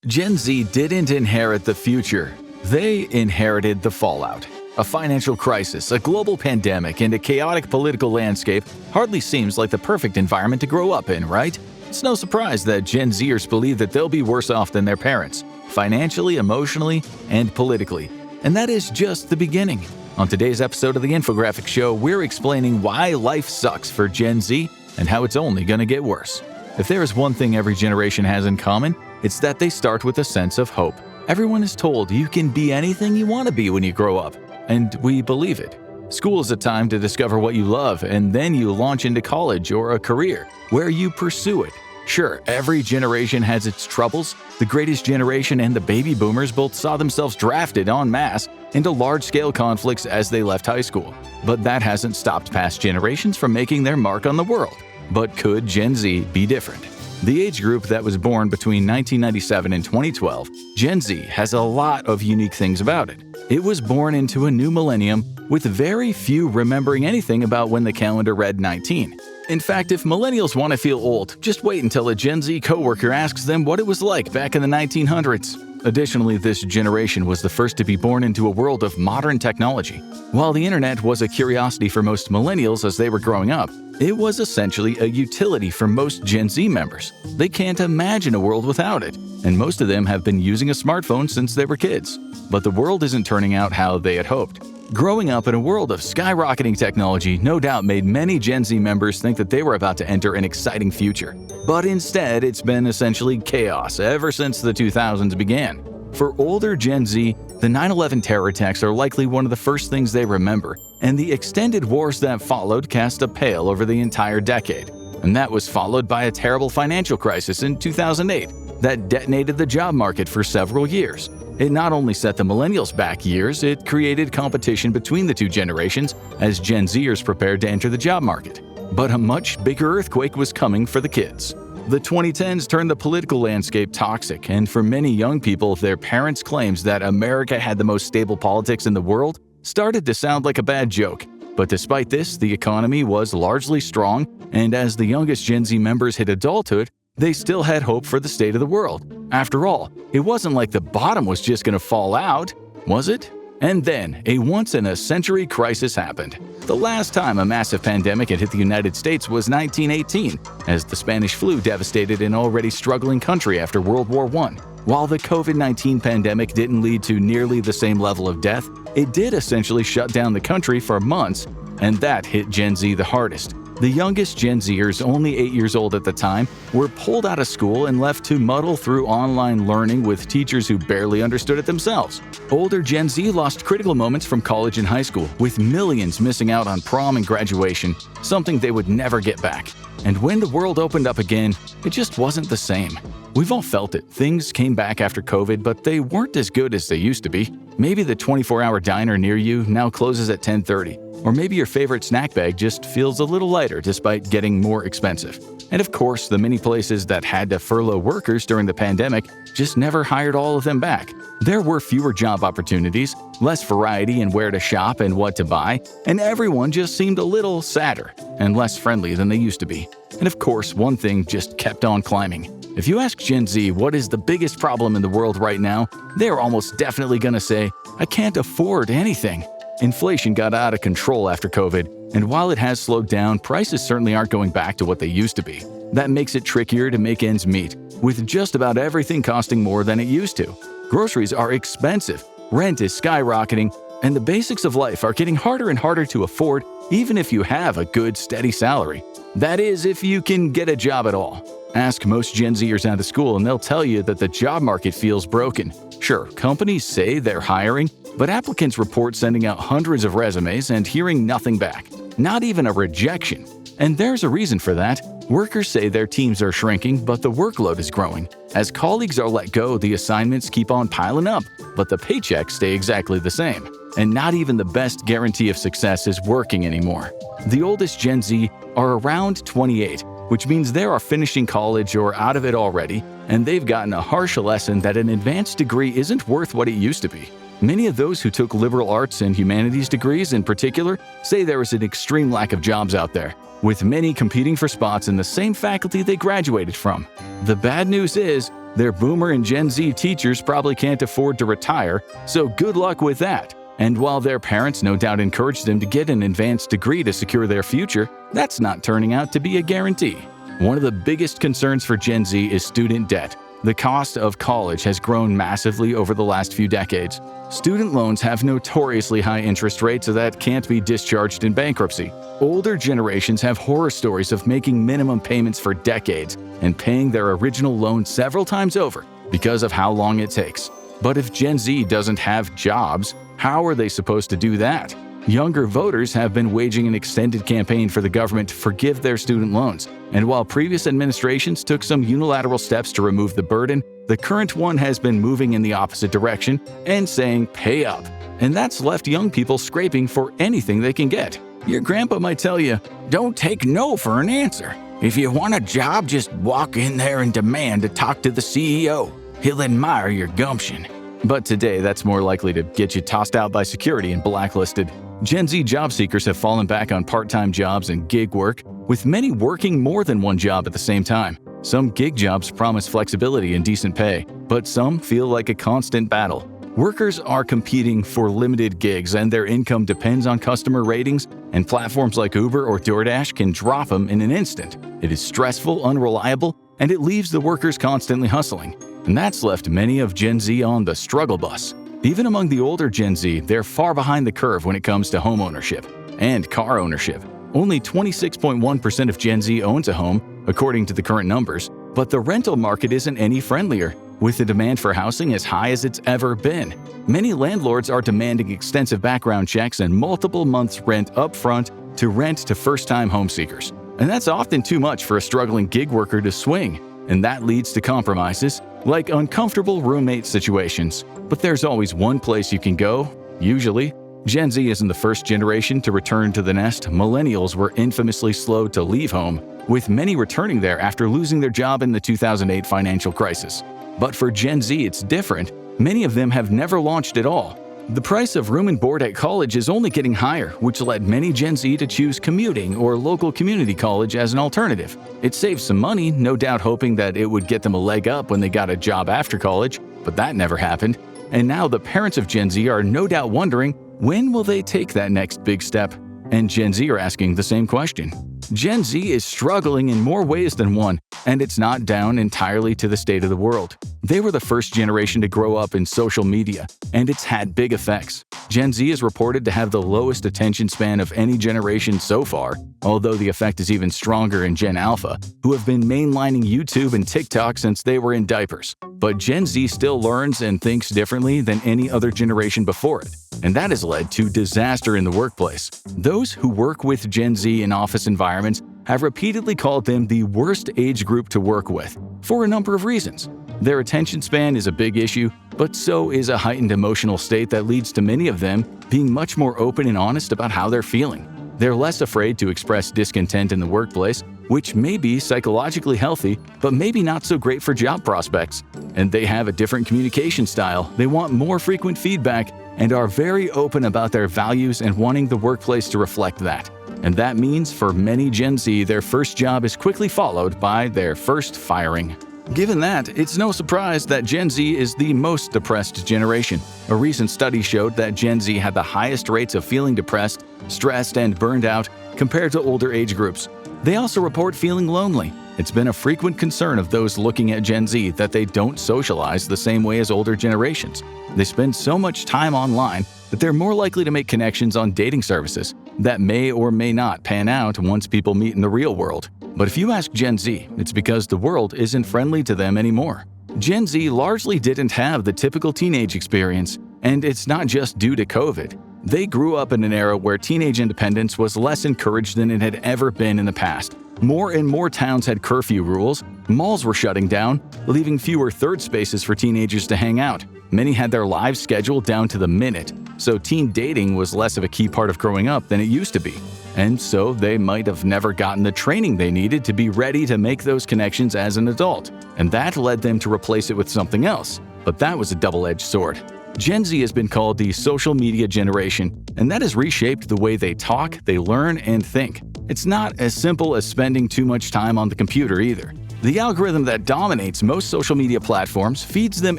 Gen Z didn't inherit the future. They inherited the fallout. A financial crisis, a global pandemic, and a chaotic political landscape hardly seems like the perfect environment to grow up in, right? It's no surprise that Gen Zers believe that they'll be worse off than their parents, financially, emotionally, and politically. And that is just the beginning. On today's episode of The Infographic Show, we're explaining why life sucks for Gen Z and how it's only going to get worse. If there is one thing every generation has in common, it's that they start with a sense of hope. Everyone is told you can be anything you want to be when you grow up, and we believe it. School is a time to discover what you love, and then you launch into college or a career where you pursue it. Sure, every generation has its troubles. The greatest generation and the baby boomers both saw themselves drafted en masse into large-scale conflicts as they left high school. But that hasn't stopped past generations from making their mark on the world. But could Gen Z be different? The age group that was born between 1997 and 2012, Gen Z has a lot of unique things about it. It was born into a new millennium with very few remembering anything about when the calendar read 19. In fact, if millennials want to feel old, just wait until a Gen Z coworker asks them what it was like back in the 1900s. Additionally, this generation was the first to be born into a world of modern technology. While the internet was a curiosity for most millennials as they were growing up, it was essentially a utility for most Gen Z members. They can't imagine a world without it, and most of them have been using a smartphone since they were kids. But the world isn't turning out how they had hoped. Growing up in a world of skyrocketing technology no doubt made many Gen Z members think that they were about to enter an exciting future. But instead, it's been essentially chaos ever since the 2000s began. For older Gen Z, the 9/11 terror attacks are likely one of the first things they remember, and the extended wars that followed cast a pale over the entire decade. And that was followed by a terrible financial crisis in 2008 that detonated the job market for several years. It not only set the millennials back years, it created competition between the two generations as Gen Zers prepared to enter the job market. But a much bigger earthquake was coming for the kids. The 2010s turned the political landscape toxic, and for many young people, their parents' claims that America had the most stable politics in the world started to sound like a bad joke. But despite this, the economy was largely strong, and as the youngest Gen Z members hit adulthood, they still had hope for the state of the world. After all, it wasn't like the bottom was just going to fall out, was it? And then, a once-in-a-century crisis happened. The last time a massive pandemic had hit the United States was 1918, as the Spanish flu devastated an already struggling country after World War I. While the COVID-19 pandemic didn't lead to nearly the same level of death, it did essentially shut down the country for months, and that hit Gen Z the hardest. The youngest Gen Zers, only 8 years old at the time, were pulled out of school and left to muddle through online learning with teachers who barely understood it themselves. Older Gen Z lost critical moments from college and high school, with millions missing out on prom and graduation, something they would never get back. And when the world opened up again, it just wasn't the same. We've all felt it. Things came back after COVID, but they weren't as good as they used to be. Maybe the 24-hour diner near you now closes at 10:30. Or maybe your favorite snack bag just feels a little lighter despite getting more expensive. And of course, the many places that had to furlough workers during the pandemic just never hired all of them back. There were fewer job opportunities, less variety in where to shop and what to buy, and everyone just seemed a little sadder and less friendly than they used to be. And of course, one thing just kept on climbing. If you ask Gen Z what is the biggest problem in the world right now, they're almost definitely going to say, "I can't afford anything." Inflation got out of control after COVID, and while it has slowed down, prices certainly aren't going back to what they used to be. That makes it trickier to make ends meet, with just about everything costing more than it used to. Groceries are expensive, rent is skyrocketing, and the basics of life are getting harder and harder to afford even if you have a good, steady salary. That is, if you can get a job at all. Ask most Gen Zers out of school and they'll tell you that the job market feels broken. Sure, companies say they're hiring, but applicants report sending out hundreds of resumes and hearing nothing back. Not even a rejection. And there's a reason for that. Workers say their teams are shrinking, but the workload is growing. As colleagues are let go, the assignments keep on piling up, but the paychecks stay exactly the same. And not even the best guarantee of success is working anymore. The oldest Gen Z are around 28, which means they are finishing college or out of it already, and they've gotten a harsh lesson that an advanced degree isn't worth what it used to be. Many of those who took liberal arts and humanities degrees in particular say there is an extreme lack of jobs out there, with many competing for spots in the same faculty they graduated from. The bad news is, Their Boomer and Gen Z teachers probably can't afford to retire, so good luck with that. And while their parents no doubt encourage them to get an advanced degree to secure their future, that's not turning out to be a guarantee. One of the biggest concerns for Gen Z is student debt. The cost of college has grown massively over the last few decades. Student loans have notoriously high interest rates that can't be discharged in bankruptcy. Older generations have horror stories of making minimum payments for decades and paying their original loan several times over because of how long it takes. But if Gen Z doesn't have jobs, how are they supposed to do that? Younger voters have been waging an extended campaign for the government to forgive their student loans, and while previous administrations took some unilateral steps to remove the burden, the current one has been moving in the opposite direction and saying pay up. And that's left young people scraping for anything they can get. Your grandpa might tell you, don't take no for an answer. If you want a job, just walk in there and demand to talk to the CEO. He'll admire your gumption. But today, that's more likely to get you tossed out by security and blacklisted. Gen Z job seekers have fallen back on part-time jobs and gig work, with many working more than one job at the same time. Some gig jobs promise flexibility and decent pay, but some feel like a constant battle. Workers are competing for limited gigs, and their income depends on customer ratings, and platforms like Uber or DoorDash can drop them in an instant. It is stressful, unreliable, and it leaves the workers constantly hustling. And that's left many of Gen Z on the struggle bus. Even among the older Gen Z, they're far behind the curve when it comes to home ownership and car ownership. Only 26.1% of Gen Z owns a home, according to the current numbers, but the rental market isn't any friendlier, with the demand for housing as high as it's ever been. Many landlords are demanding extensive background checks and multiple months' rent upfront to rent to first-time home seekers. And that's often too much for a struggling gig worker to swing, and that leads to compromises, like uncomfortable roommate situations. But there's always one place you can go, usually. Gen Z isn't the first generation to return to the nest. Millennials were infamously slow to leave home, with many returning there after losing their job in the 2008 financial crisis. But for Gen Z, it's different. Many of them have never launched at all. The price of room and board at college is only getting higher, which led many Gen Z to choose commuting or local community college as an alternative. It saves some money, no doubt hoping that it would get them a leg up when they got a job after college, but that never happened. And now the parents of Gen Z are no doubt wondering, when will they take that next big step? And Gen Z are asking the same question. Gen Z is struggling in more ways than one, and it's not down entirely to the state of the world. They were the first generation to grow up in social media, and it's had big effects. Gen Z is reported to have the lowest attention span of any generation so far, although the effect is even stronger in Gen Alpha, who have been mainlining YouTube and TikTok since they were in diapers. But Gen Z still learns and thinks differently than any other generation before it, and that has led to disaster in the workplace. Those who work with Gen Z in office environments have repeatedly called them the worst age group to work with, for a number of reasons. Their attention span is a big issue, but so is a heightened emotional state that leads to many of them being much more open and honest about how they're feeling. They're less afraid to express discontent in the workplace, which may be psychologically healthy, but maybe not so great for job prospects. And they have a different communication style. They want more frequent feedback and are very open about their values and wanting the workplace to reflect that. And that means for many Gen Z, their first job is quickly followed by their first firing. Given that, it's no surprise that Gen Z is the most depressed generation. A recent study showed that Gen Z had the highest rates of feeling depressed, stressed, and burned out compared to older age groups. They also report feeling lonely. It's been a frequent concern of those looking at Gen Z that they don't socialize the same way as older generations. They spend so much time online that they're more likely to make connections on dating services that may or may not pan out once people meet in the real world. But if you ask Gen Z, it's because the world isn't friendly to them anymore. Gen Z largely didn't have the typical teenage experience, and it's not just due to COVID. They grew up in an era where teenage independence was less encouraged than it had ever been in the past. More and more towns had curfew rules, malls were shutting down, leaving fewer third spaces for teenagers to hang out. Many had their lives scheduled down to the minute, so teen dating was less of a key part of growing up than it used to be. And so they might have never gotten the training they needed to be ready to make those connections as an adult, and that led them to replace it with something else. But that was a double-edged sword. Gen Z has been called the social media generation, and that has reshaped the way they talk, they learn, and think. It's not as simple as spending too much time on the computer either. The algorithm that dominates most social media platforms feeds them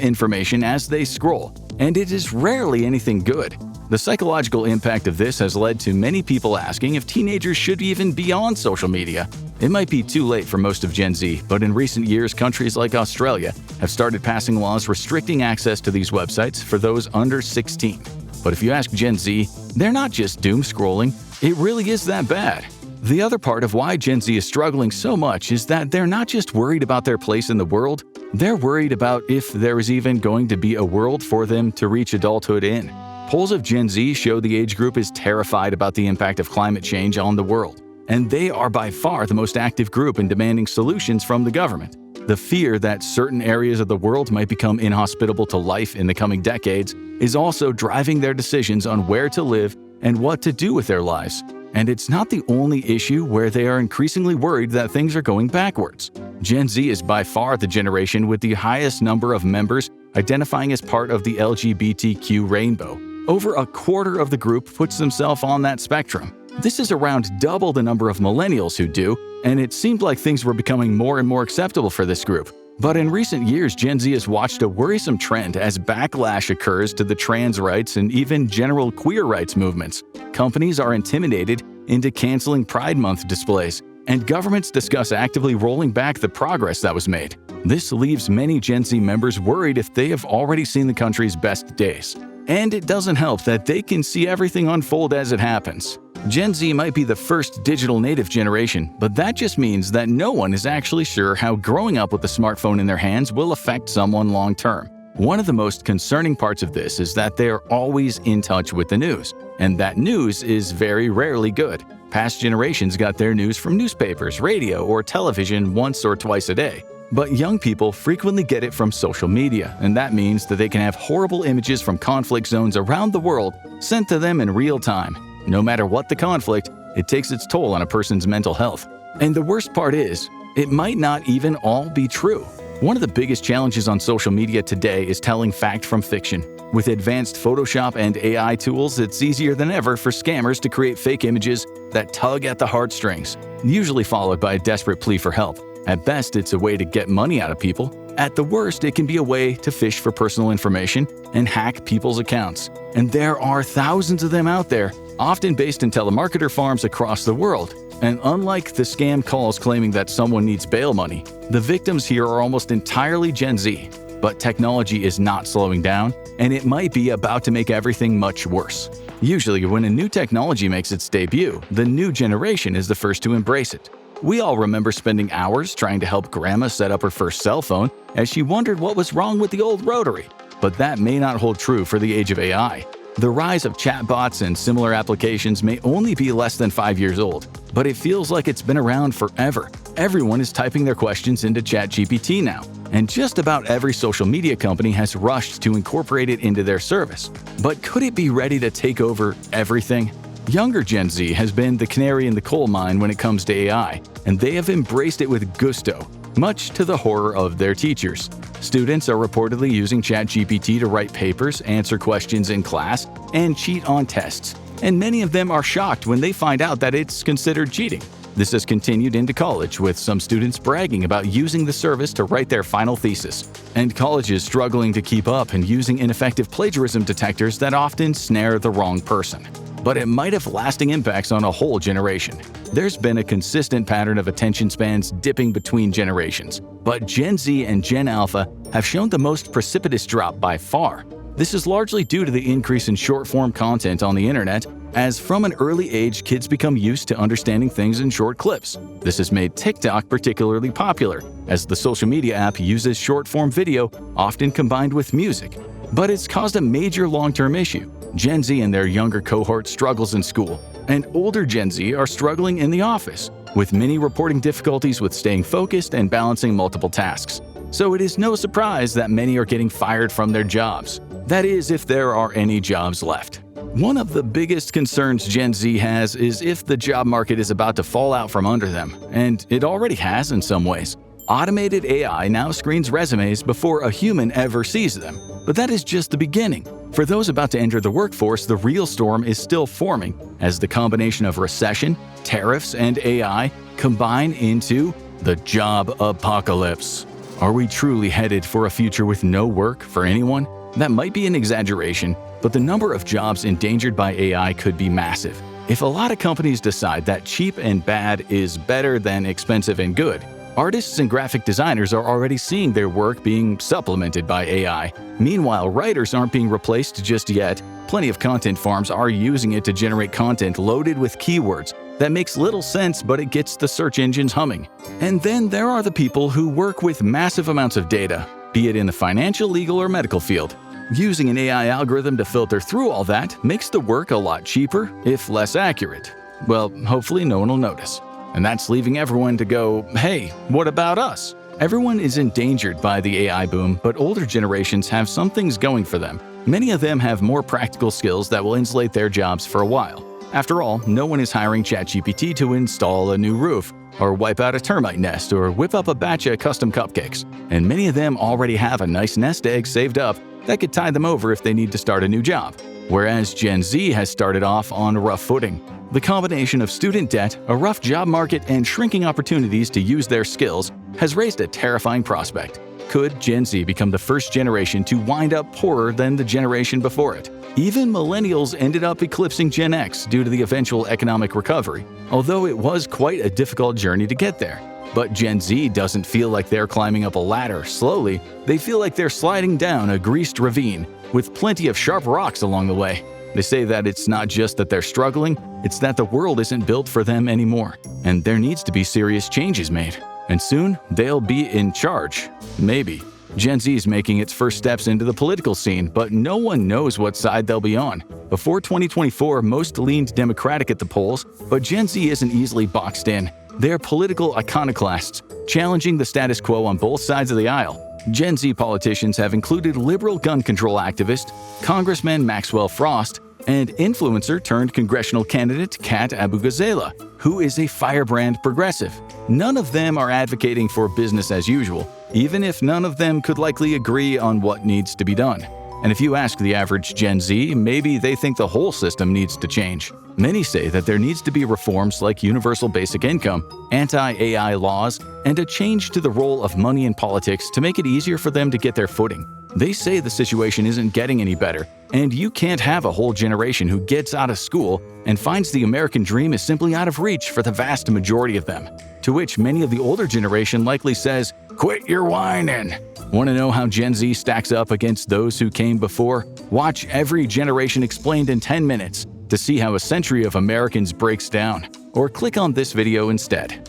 information as they scroll, and it is rarely anything good. The psychological impact of this has led to many people asking if teenagers should even be on social media. It might be too late for most of Gen Z, but in recent years, countries like Australia have started passing laws restricting access to these websites for those under 16. But if you ask Gen Z, they're not just doom scrolling. It really is that bad. The other part of why Gen Z is struggling so much is that they're not just worried about their place in the world, they're worried about if there is even going to be a world for them to reach adulthood in. Polls of Gen Z show the age group is terrified about the impact of climate change on the world, and they are by far the most active group in demanding solutions from the government. The fear that certain areas of the world might become inhospitable to life in the coming decades is also driving their decisions on where to live and what to do with their lives. And it's not the only issue where they are increasingly worried that things are going backwards. Gen Z is by far the generation with the highest number of members identifying as part of the LGBTQ rainbow. Over a quarter of the group puts themselves on that spectrum. This is around double the number of millennials who do, and it seemed like things were becoming more and more acceptable for this group. But in recent years, Gen Z has watched a worrisome trend as backlash occurs to the trans rights and even general queer rights movements. Companies are intimidated into canceling Pride Month displays, and governments discuss actively rolling back the progress that was made. This leaves many Gen Z members worried if they have already seen the country's best days. And it doesn't help that they can see everything unfold as it happens. Gen Z might be the first digital native generation, but that just means that no one is actually sure how growing up with a smartphone in their hands will affect someone long term. One of the most concerning parts of this is that they are always in touch with the news, and that news is very rarely good. Past generations got their news from newspapers, radio, or television once or twice a day. But young people frequently get it from social media, and that means that they can have horrible images from conflict zones around the world sent to them in real time. No matter what the conflict, it takes its toll on a person's mental health. And the worst part is, it might not even all be true. One of the biggest challenges on social media today is telling fact from fiction. With advanced Photoshop and AI tools, it's easier than ever for scammers to create fake images that tug at the heartstrings, usually followed by a desperate plea for help. At best, it's a way to get money out of people. At the worst, it can be a way to fish for personal information and hack people's accounts. And there are thousands of them out there, often based in telemarketer farms across the world. And unlike the scam calls claiming that someone needs bail money, the victims here are almost entirely Gen Z. But technology is not slowing down, and it might be about to make everything much worse. Usually, when a new technology makes its debut, the new generation is the first to embrace it. We all remember spending hours trying to help Grandma set up her first cell phone as she wondered what was wrong with the old rotary. But that may not hold true for the age of AI. The rise of chatbots and similar applications may only be less than 5 years old, but it feels like it's been around forever. Everyone is typing their questions into ChatGPT now, and just about every social media company has rushed to incorporate it into their service. But could it be ready to take over everything? Younger Gen Z has been the canary in the coal mine when it comes to AI, and they have embraced it with gusto, much to the horror of their teachers. Students are reportedly using ChatGPT to write papers, answer questions in class, and cheat on tests, and many of them are shocked when they find out that it's considered cheating. This has continued into college, with some students bragging about using the service to write their final thesis, and colleges struggling to keep up and using ineffective plagiarism detectors that often snare the wrong person. But it might have lasting impacts on a whole generation. There's been a consistent pattern of attention spans dipping between generations, but Gen Z and Gen Alpha have shown the most precipitous drop by far. This is largely due to the increase in short-form content on the internet, as from an early age kids become used to understanding things in short clips. This has made TikTok particularly popular, as the social media app uses short-form video, often combined with music. But it's caused a major long-term issue. Gen Z and their younger cohort struggles in school, and older Gen Z are struggling in the office, with many reporting difficulties with staying focused and balancing multiple tasks. So it is no surprise that many are getting fired from their jobs. That is, if there are any jobs left. One of the biggest concerns Gen Z has is if the job market is about to fall out from under them, and it already has in some ways. Automated AI now screens resumes before a human ever sees them. But that is just the beginning. For those about to enter the workforce, the real storm is still forming, as the combination of recession, tariffs, and AI combine into The job apocalypse. Are we truly headed for a future with no work for anyone? That might be an exaggeration, but the number of jobs endangered by AI could be massive. If a lot of companies decide that cheap and bad is better than expensive and good, artists and graphic designers are already seeing their work being supplemented by AI. Meanwhile, writers aren't being replaced just yet. Plenty of content farms are using it to generate content loaded with keywords that makes little sense, but it gets the search engines humming. And then there are the people who work with massive amounts of data, be it in the financial, legal, or medical field. Using an AI algorithm to filter through all that makes the work a lot cheaper, if less accurate. Well, hopefully no one will notice. And that's leaving everyone to go, hey, what about us? Everyone is endangered by the AI boom, but older generations have some things going for them. Many of them have more practical skills that will insulate their jobs for a while. After all, no one is hiring ChatGPT to install a new roof, or wipe out a termite nest, or whip up a batch of custom cupcakes. And many of them already have a nice nest egg saved up that could tide them over if they need to start a new job. Whereas Gen Z has started off on a rough footing. The combination of student debt, a rough job market, and shrinking opportunities to use their skills has raised a terrifying prospect. Could Gen Z become the first generation to wind up poorer than the generation before it? Even millennials ended up eclipsing Gen X due to the eventual economic recovery, although it was quite a difficult journey to get there. But Gen Z doesn't feel like they're climbing up a ladder slowly, they feel like they're sliding down a greased ravine with plenty of sharp rocks along the way. They say that it's not just that they're struggling, it's that the world isn't built for them anymore, and there needs to be serious changes made. And soon, they'll be in charge. Maybe. Gen Z is making its first steps into the political scene, but no one knows what side they'll be on. Before 2024, most leaned Democratic at the polls, but Gen Z isn't easily boxed in. They're political iconoclasts, challenging the status quo on both sides of the aisle. Gen Z politicians have included liberal gun control activist, Congressman Maxwell Frost, and influencer turned congressional candidate Kat Abu-Ghazala, who is a firebrand progressive. None of them are advocating for business as usual, even if none of them could likely agree on what needs to be done. And if you ask the average Gen Z, maybe they think the whole system needs to change. Many say that there needs to be reforms like universal basic income, anti-AI laws, and a change to the role of money in politics to make it easier for them to get their footing. They say the situation isn't getting any better, and you can't have a whole generation who gets out of school and finds the American dream is simply out of reach for the vast majority of them. To which many of the older generation likely says, "Quit your whining." Want to know how Gen Z stacks up against those who came before? Watch Every Generation Explained in 10 minutes to see how a century of Americans breaks down, or click on this video instead.